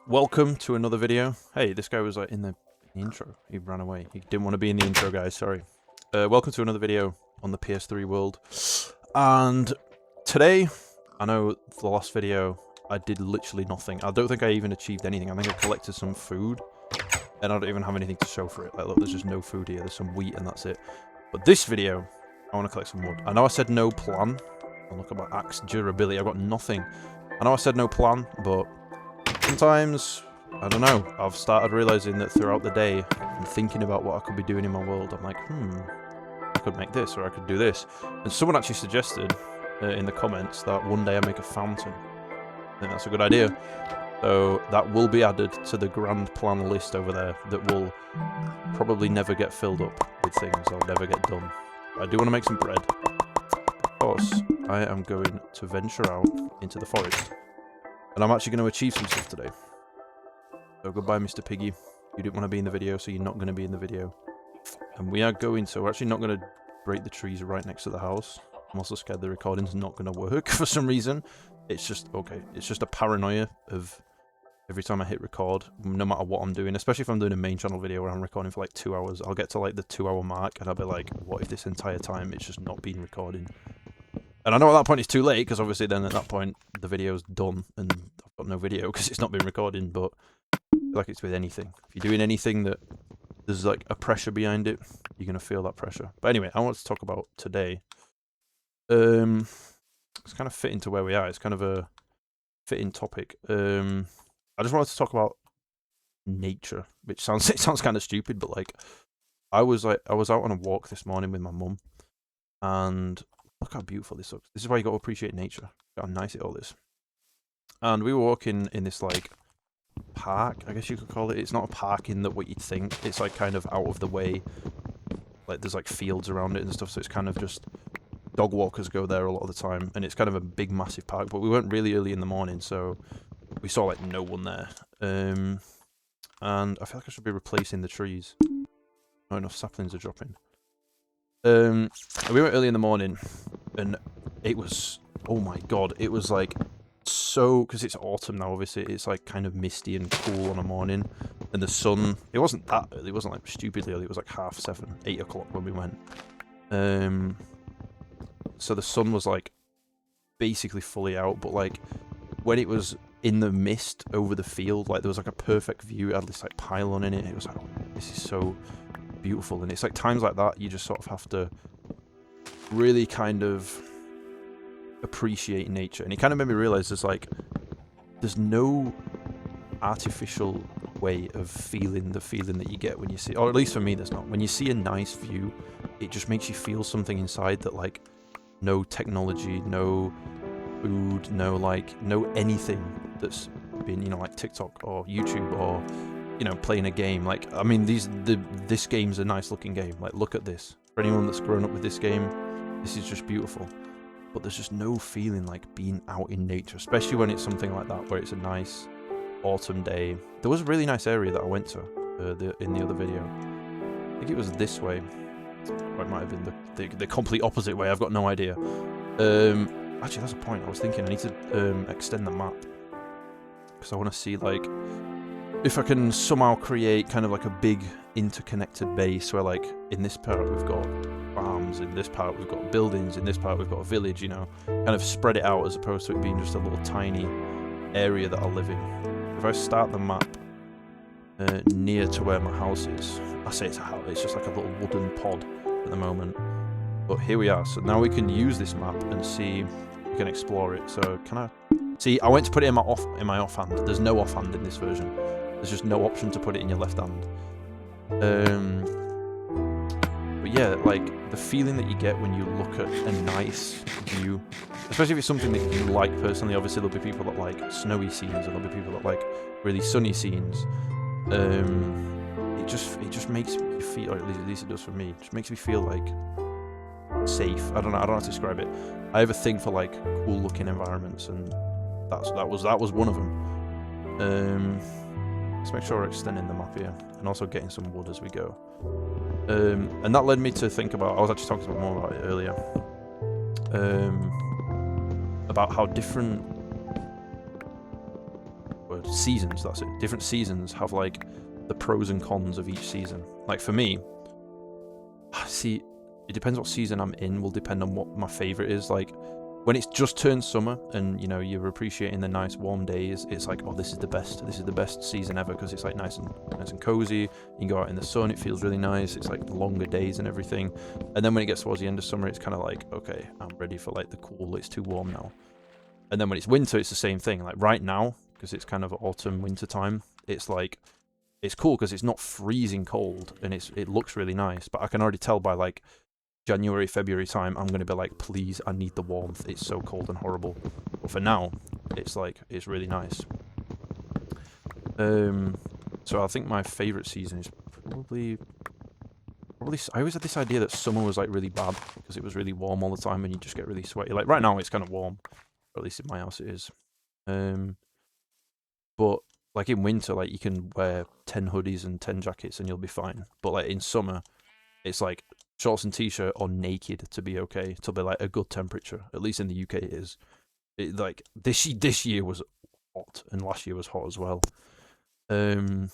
Welcome to another video. Hey, this guy was like in the intro. He ran away. He didn't want to be in the intro, guys. Sorry. Welcome to another video on the PS3 world. And today, I know the last video I did literally nothing. I don't think I even achieved anything. I think I collected some food, and I don't even have anything to show for it. Like, look, there's just no food here. There's some wheat, and that's it. But this video, I want to collect some wood. I know I said no plan. And look at my axe durability. I've got nothing. I know I said no plan, but sometimes, I don't know, I've started realising that throughout the day, I'm thinking about what I could be doing in my world. I'm like, I could make this, or I could do this. And someone actually suggested in the comments that one day I make a fountain. I think that's a good idea. So that will be added to the grand plan list over there that will probably never get filled up with things. I'll never get done. But I do want to make some bread. Of course, I am going to venture out into the forest. And I'm actually going to achieve some stuff today. So goodbye, Mr. Piggy. You didn't want to be in the video, so you're not going to be in the video. And we are going to... We're actually not going to break the trees right next to the house. I'm also scared the recording's not going to work for some reason. It's just... Okay. It's just a paranoia of every time I hit record, no matter what I'm doing. Especially if I'm doing a main channel video where I'm recording for like 2 hours. I'll get to like the 2-hour mark and I'll be like, what if this entire time it's just not been recording? And I know at that point it's too late, because obviously then at that point the video's done and I've got no video because it's not been recording, but I feel like it's with anything. If you're doing anything that there's like a pressure behind it, you're going to feel that pressure. But anyway, I want to talk about today. It's kind of fitting to where we are. It's kind of a fitting topic. I just wanted to talk about nature, which sounds kind of stupid, but like I was out on a walk this morning with my mum, and look how beautiful this looks. This is why you got to appreciate nature. Look how nice it all is. And we were walking in this like park, I guess you could call it. It's not a park in that what you'd think. It's like kind of out of the way. Like there's like fields around it and stuff, so it's kind of just dog walkers go there a lot of the time, and it's kind of a big massive park. But we weren't really early in the morning, so we saw like no one there. And I feel like I should be replacing the trees. Not enough saplings are dropping. We went early in the morning, and it was, oh my god, it was like so, because it's autumn now, obviously, it's like kind of misty and cool on a morning, and the sun, it wasn't that early, it wasn't like stupidly early, it was like 7:30, 8 o'clock when we went. So the sun was like basically fully out, but like when it was in the mist over the field, like there was like a perfect view. It had this like pylon in it. It was like, oh, this is so beautiful. And it's like times like that you just sort of have to really kind of appreciate nature. And it kind of made me realize there's no artificial way of feeling the feeling that you get when you see, or at least for me there's not. When you see a nice view, it just makes you feel something inside that like no technology, no food, no anything that's been, you know, like TikTok or YouTube or, you know, playing a game. Like, I mean, this game's a nice looking game. Like, look at this. For anyone that's grown up with this game, this is just beautiful. But there's just no feeling like being out in nature, especially when it's something like that, where it's a nice autumn day. There was a really nice area that I went to in the other video. I think it was this way. Or it might have been the complete opposite way. I've got no idea. Actually, that's a point. I was thinking I need to extend the map, because I want to see like if I can somehow create kind of like a big interconnected base where like in this part we've got farms, in this part we've got buildings, in this part we've got a village, you know, kind of spread it out as opposed to it being just a little tiny area that I live in. If I start the map near to where my house is, I say it's a house, it's just like a little wooden pod at the moment. But here we are, so now we can use this map and see, we can explore it. So can I see? I went to put it in my offhand. There's no offhand in this version. There's just no option to put it in your left hand. But yeah, like the feeling that you get when you look at a nice view, especially if it's something that you like personally. Obviously, there'll be people that like snowy scenes, and there'll be people that like really sunny scenes. It just makes me feel, or at least it does for me. It just makes me feel like safe. I don't know how to describe it. I have a thing for like cool looking environments, and that was one of them. Let's make sure we're extending the map here, and also getting some wood as we go. And that led me to think about, I was actually talking more about it earlier, about how different seasons. That's it. Different seasons have like the pros and cons of each season. Like for me, see, it depends what season I'm in. Will depend on what my favorite is. Like when it's just turned summer and you know you're appreciating the nice warm days, it's like, oh, this is the best season ever because it's like nice and cozy. You can go out in the sun, it feels really nice. It's like longer days and everything. And then when it gets towards the end of summer, it's kind of like, okay, I'm ready for like the cool. It's too warm now. And then when it's winter, it's the same thing. Like right now, because it's kind of autumn winter time, it's like it's cool because it's not freezing cold and it looks really nice. But I can already tell by like January, February time, I'm going to be like, please, I need the warmth. It's so cold and horrible. But for now, it's like, it's really nice. So I think my favorite season is probably, I always had this idea that summer was like really bad because it was really warm all the time and you just get really sweaty. Like right now, it's kind of warm, or at least in my house it is. But like in winter, like you can wear 10 hoodies and 10 jackets and you'll be fine. But like in summer, it's like shorts and t-shirt or naked to be okay, to be like a good temperature. At least in the UK it is. Like this year was hot and last year was hot as well. But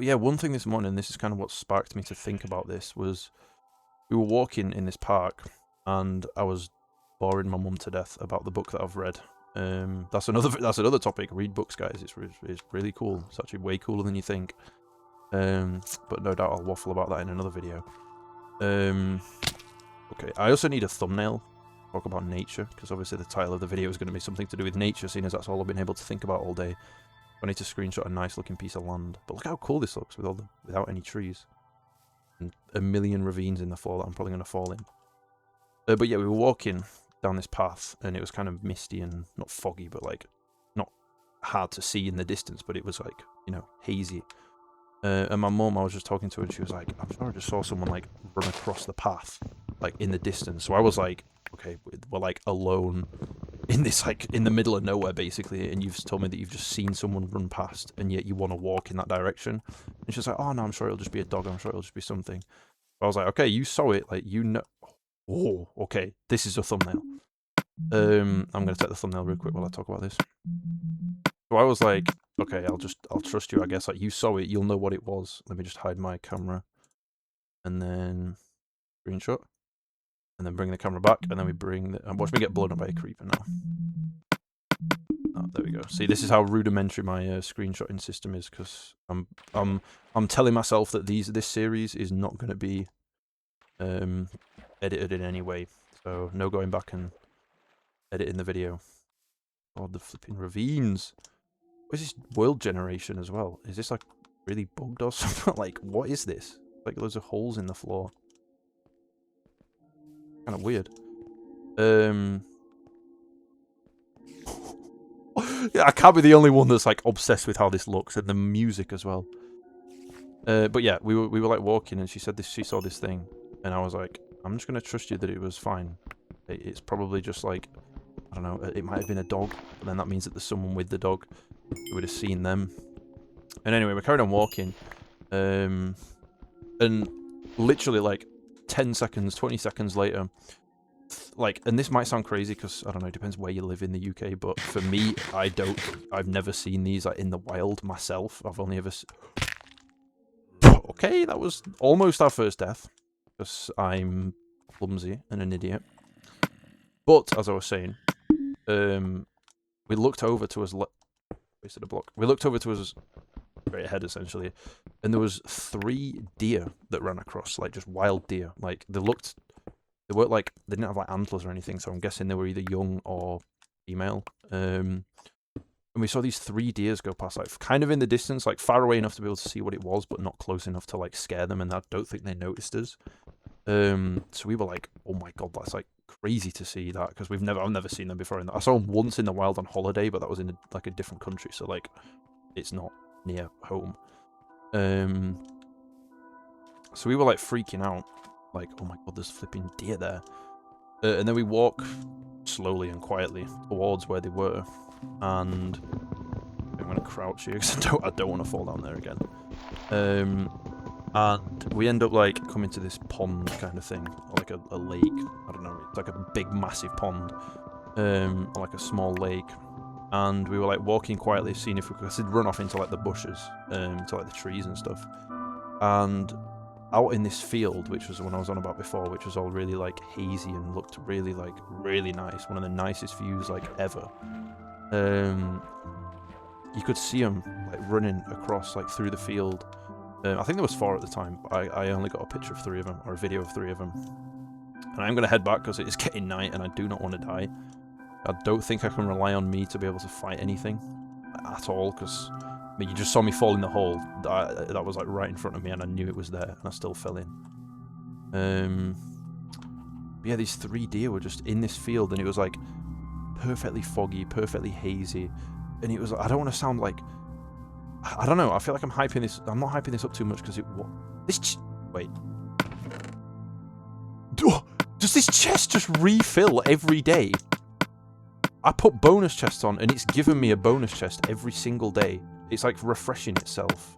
yeah, one thing this morning, this is kind of what sparked me to think about this, was we were walking in this park and I was boring my mum to death about the book that I've read. That's another topic. Read books, guys. It's really cool. It's actually way cooler than you think. But no doubt I'll waffle about that in another video. Okay, I also need a thumbnail. Talk about nature, because obviously the title of the video is going to be something to do with nature, seeing as that's all I've been able to think about all day. I need to screenshot a nice looking piece of land. But look how cool this looks without any trees. And a million ravines in the floor that I'm probably going to fall in. But yeah, we were walking down this path and it was kind of misty and not foggy, but like not hard to see in the distance, but it was like, you know, hazy. And my mum, I was just talking to her and she was like, I'm sure I just saw someone like run across the path, like in the distance. So I was like, okay, we're like alone in this, like in the middle of nowhere basically, and you've told me that you've just seen someone run past and yet you want to walk in that direction. And she's like, oh no, I'm sure it'll just be a dog, I'm sure it'll just be something. I was like, okay, you saw it, like, you know. Oh, okay, this is a thumbnail. I'm gonna take the thumbnail real quick while I talk about this. So I was like, okay, I'll trust you, I guess. Like, you saw it, you'll know what it was. Let me just hide my camera. And then screenshot. And then bring the camera back, and then we bring the... watch me get blown up by a creeper now. Oh, there we go. See, this is how rudimentary my screenshotting system is, because I'm telling myself that this series is not going to be edited in any way. So no going back and editing the video. God, the flipping ravines. What is this world generation as well? Is this like really bugged or something? Like, what is this? Like loads of holes in the floor. Kind of weird. Yeah, I can't be the only one that's like obsessed with how this looks and the music as well. But yeah, we were like walking and she said she saw this thing and I was like, I'm just gonna trust you that it was fine. It's probably just like, I don't know, it might have been a dog, but then that means that there's someone with the dog who would have seen them. And anyway, we carried on walking, and literally like 10 seconds, 20 seconds later, like, and this might sound crazy because, I don't know, it depends where you live in the UK, but for me, I've never seen these like in the wild myself. I've only ever... Okay, that was almost our first death, because I'm clumsy and an idiot. But, as I was saying, we looked over to us... Wasted a block. We looked over to us straight ahead, essentially, and there was 3 deer that ran across, like, just wild deer. Like, they weren't like, they didn't have like antlers or anything, so I'm guessing they were either young or female. And we saw these 3 deers go past, like kind of in the distance, like far away enough to be able to see what it was, but not close enough to like scare them, and I don't think they noticed us. So we were like, oh my god, that's like crazy to see that, because I've never seen them before. I saw them once in the wild on holiday, but that was in like a different country, so like it's not near home. So we were like freaking out. Like, oh my god, there's flipping deer there. And then we walk slowly and quietly towards where they were. And I'm going to crouch here because I don't want to fall down there again. And we end up like coming to this pond kind of thing. Or like a lake. I don't know. It's like a big, massive pond. Or like a small lake. and we were like walking quietly, seeing if we could run off into like the bushes, to like the trees and stuff. And out in this field, which was the one I was on about before, which was all really like hazy and looked really nice, one of the nicest views like ever. You could see them like running across like through the field. I think there was 4 at the time, but I only got a picture of 3 of them, or a video of 3 of them. And I'm going to head back because it is getting night and I do not want to die. I don't think I can rely on me to be able to fight anything at all, because I mean, you just saw me fall in the hole. That was like right in front of me and I knew it was there and I still fell in. Yeah, these 3 deer were just in this field and it was like perfectly foggy, perfectly hazy. And it was, I don't want to sound like, I don't know, I feel like I'm hyping this, I'm not hyping this up too much because wait. Does this chest just refill every day? I put bonus chests on and it's given me a bonus chest every single day. It's like refreshing itself.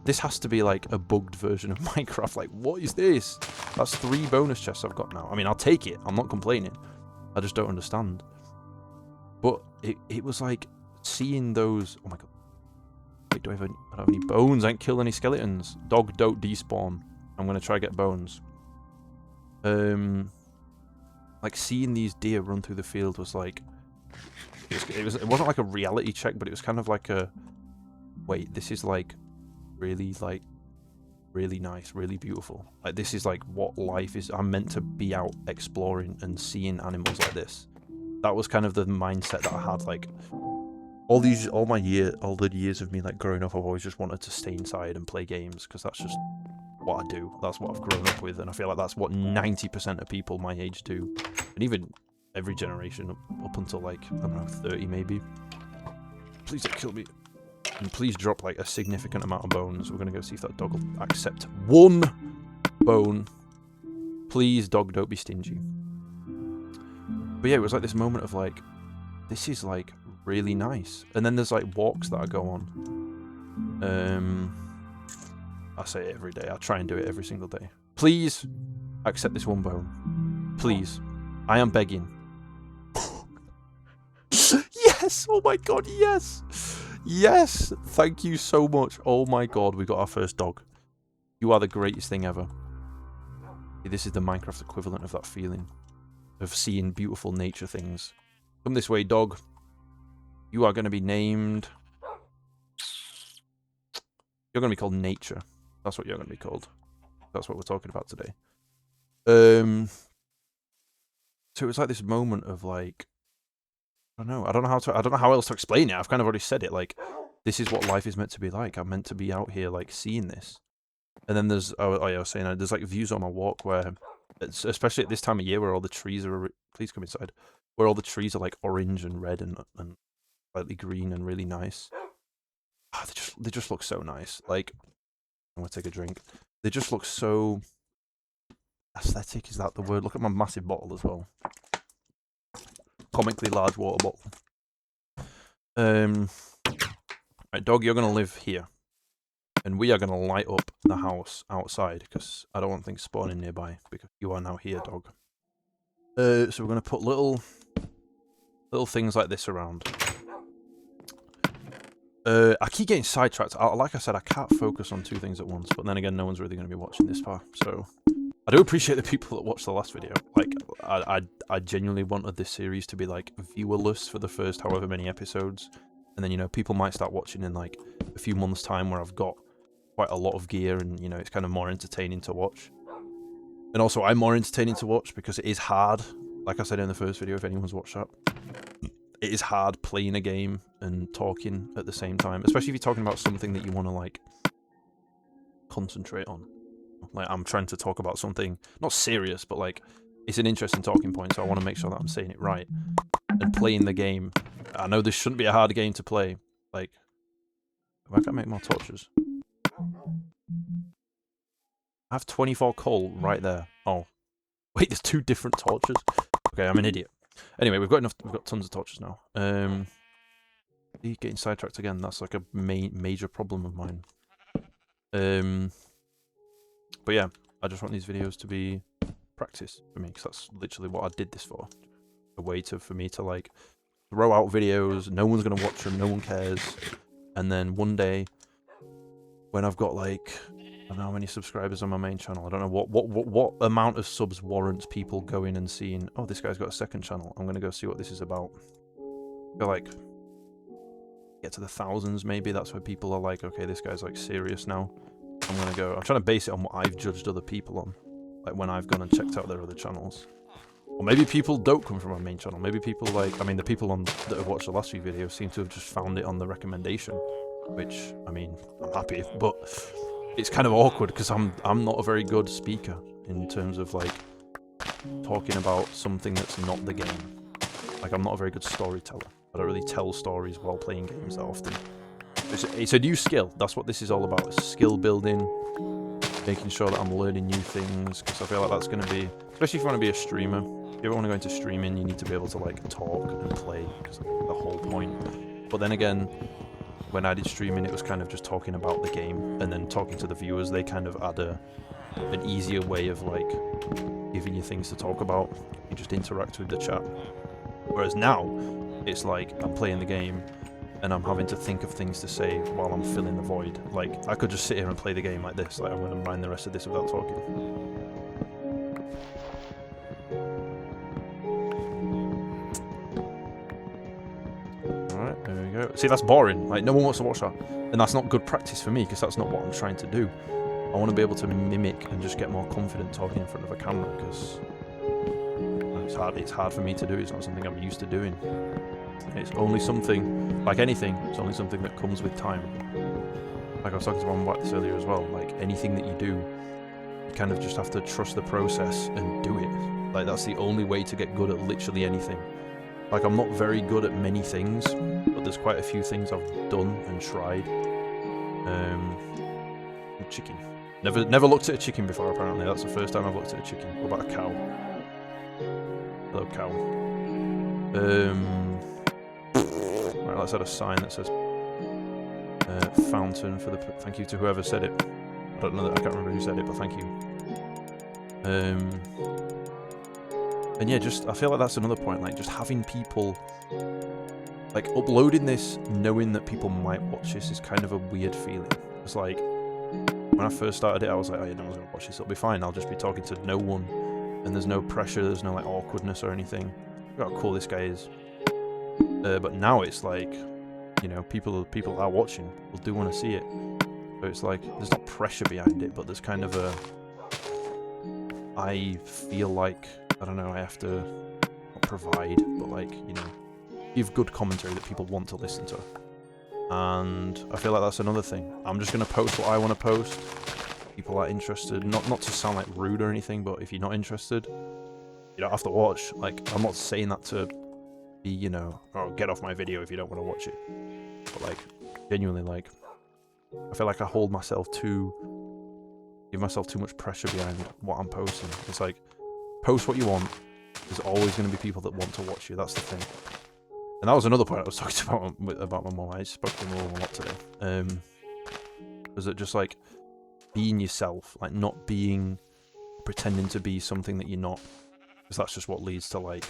This has to be like a bugged version of Minecraft. Like, what is this? That's 3 bonus chests I've got now. I mean, I'll take it. I'm not complaining. I just don't understand. But it was like seeing those. Oh my god. Wait, I don't have any bones. I ain't killed any skeletons. Dog, don't despawn. I'm gonna try to get bones. Like seeing these deer run through the field was like, it wasn't like a reality check, but it was kind of like a, wait, this is like really nice, really beautiful. Like this is like what life is. I'm meant to be out exploring and seeing animals like this. That was kind of the mindset that I had. Like all the years of me like growing up, I've always just wanted to stay inside and play games because that's just what I do. That's what I've grown up with, and I feel like that's what 90% of people my age do, and even every generation up until like, I don't know, 30 maybe. Please don't kill me, and please drop like a significant amount of bones. We're gonna go see if that dog will accept 1 bone. Please, dog, don't be stingy. But yeah, it was like this moment of like, this is like really nice. And then there's like walks that I go on. I say it every day. I try and do it every single day. Please accept this 1 bone. Please. I am begging. Yes! Oh my god, yes! Yes! Thank you so much. Oh my god, we got our first dog. You are the greatest thing ever. This is the Minecraft equivalent of that feeling. Of seeing beautiful nature things. Come this way, dog. You are going to be named... You're going to be called Nature. That's what you're going to be called. That's what we're talking about today. So it was like this moment of like, I don't know how else to explain it. I've kind of already said it. Like, this is what life is meant to be like. I'm meant to be out here like seeing this. And then there's, yeah, I was saying, there's like views on my walk where, especially at this time of year where all the trees are, please come inside, where all the trees are like orange and red and slightly green and really nice. Oh, they just look so nice. Like, I'm gonna take a drink. They just look so aesthetic. Is that the word? Look at my massive bottle as well. Comically large water bottle. Right, dog, you're gonna live here, and we are gonna light up the house outside because I don't want things spawning nearby. Because you are now here, dog. So we're gonna put little things like this around. I keep getting sidetracked. Like I said, I can't focus on 2 things at once, but then again, no one's really going to be watching this far, so I do appreciate the people that watched the last video. Like, I genuinely wanted this series to be, like, viewerless for the first however many episodes, and then, you know, people might start watching in, like, a few months' time where I've got quite a lot of gear, and, you know, it's kind of more entertaining to watch. And also, I'm more entertaining to watch because it is hard, like I said in the first video, if anyone's watched that. It is hard playing a game and talking at the same time, especially if you're talking about something that you want to, like, concentrate on. Like, I'm trying to talk about something, not serious, but, like, it's an interesting talking point, so I want to make sure that I'm saying it right. And playing the game, I know this shouldn't be a hard game to play. Like, I can make more torches. I have 24 coal right there. Oh. Wait, there's 2 different torches? Okay, I'm an idiot. Anyway, we've got tons of torches now. Getting sidetracked again, that's like a major problem of mine. But yeah, I just want these videos to be practice for me, because that's literally what I did this for. A way for me to, like, throw out videos, no one's gonna watch them, no one cares, and then one day, when I've got like, I don't know how many subscribers on my main channel, I don't know what amount of subs warrants people going and seeing, oh, this guy's got a second channel, I'm gonna go see what this is about. Go like, get to the thousands maybe, that's where people are like, okay, this guy's like serious now. I'm trying to base it on what I've judged other people on, like when I've gone and checked out their other channels. Or maybe people don't come from my main channel. Maybe people like, I mean, the people that have watched the last few videos seem to have just found it on the recommendation, which, I mean, I'm happy, but it's kind of awkward because I'm not a very good speaker in terms of like talking about something that's not the game. Like, I'm not a very good storyteller. I don't really tell stories while playing games that often. It's a new skill. That's what this is all about. It's skill building, making sure that I'm learning new things, because I feel like that's going to be, especially if you want to be a streamer, if you ever want to go into streaming, you need to be able to like talk and play, because that's the whole point. But then again, when I did streaming, it was kind of just talking about the game, and then talking to the viewers, they kind of add an easier way of like giving you things to talk about. You just interact with the chat. Whereas now, it's like I'm playing the game, and I'm having to think of things to say while I'm filling the void. Like, I could just sit here and play the game like this, like I'm going to mind the rest of this without talking. Alright, there we go. See, that's boring. Like, no one wants to watch that. And that's not good practice for me, because that's not what I'm trying to do. I want to be able to mimic and just get more confident talking in front of a camera, because it's hard for me to do. It's not something I'm used to doing. It's only something, like anything, it's only something that comes with time. Like I was talking to one about this earlier as well, like anything that you do, you kind of just have to trust the process and do it. Like, that's the only way to get good at literally anything. Like, I'm not very good at many things, but there's quite a few things I've done and tried. Chicken. Never looked at a chicken before, apparently. That's the first time I've looked at a chicken. What about a cow? Hello, cow. Right, let's add a sign that says fountain for the... Thank you to whoever said it. I don't know, I can't remember who said it, but thank you. And yeah, just, I feel like that's another point, like, just having people... Like, uploading this, knowing that people might watch this is kind of a weird feeling. It's like, when I first started it, I was like, oh yeah, no one's gonna watch this, it'll be fine, I'll just be talking to no one. And there's no pressure, there's no, like, awkwardness or anything. Look how cool this guy is. But now it's like, you know, people are watching, people do want to see it. So it's like, there's not pressure behind it, but there's kind of a... I feel like, I don't know, I have to not provide, but like, you know, give good commentary that people want to listen to. And I feel like that's another thing. I'm just going to post what I want to post. People are interested, not to sound like rude or anything, but if you're not interested, you don't have to watch. Like, I'm not saying that to be, you know, oh, get off my video if you don't want to watch it. But like, genuinely, like, I feel like I hold myself give myself too much pressure behind what I'm posting. It's like, post what you want. There's always going to be people that want to watch you. That's the thing. And that was another point I was talking about my mum. I spoke to my mum a lot today. Was it just like being yourself, like not pretending to be something that you're not, because that's just what leads to like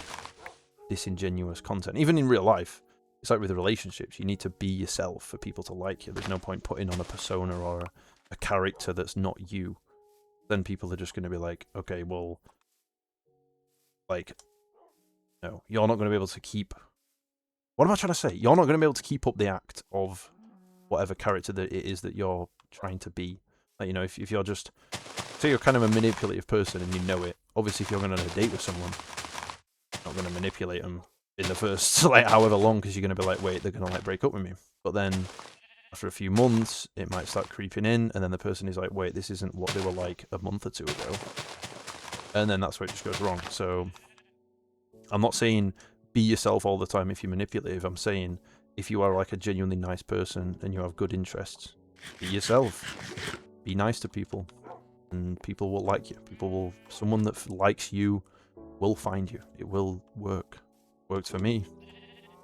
disingenuous content. Even in real life, it's like with relationships, you need to be yourself for people to like you. There's no point putting on a persona or a character that's not you. Then people are just going to be like, okay, well, like, no, you're not going to be able to keep... What am I trying to say? You're not going to be able to keep up the act of whatever character that it is that you're trying to be. Like, you know, if you're just... Say you're kind of a manipulative person and you know it. Obviously, if you're going on a date with someone, you're not going to manipulate them in the first, like, however long, because you're going to be like, wait, they're going to, like, break up with me. But then, after a few months, it might start creeping in, and then the person is like, wait, this isn't what they were like a month or two ago. And then that's where it just goes wrong. So, I'm not saying be yourself all the time if you're manipulative. I'm saying if you are, like, a genuinely nice person and you have good interests, be yourself. Be nice to people. And people will like you. Someone that likes you will find you. It will work. Worked for me.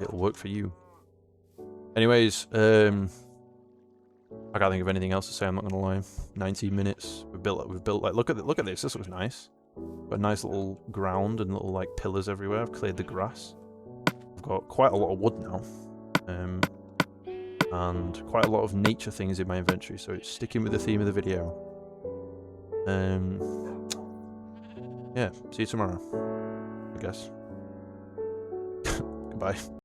It'll work for you. Anyways, I can't think of anything else to say, I'm not gonna lie. 19 minutes. We've built like, look at this. This looks nice. Got a nice little ground and little like pillars everywhere. I've cleared the grass. I've got quite a lot of wood now. And quite a lot of nature things in my inventory, so it's sticking with the theme of the video. Yeah, see you tomorrow, I guess. Goodbye.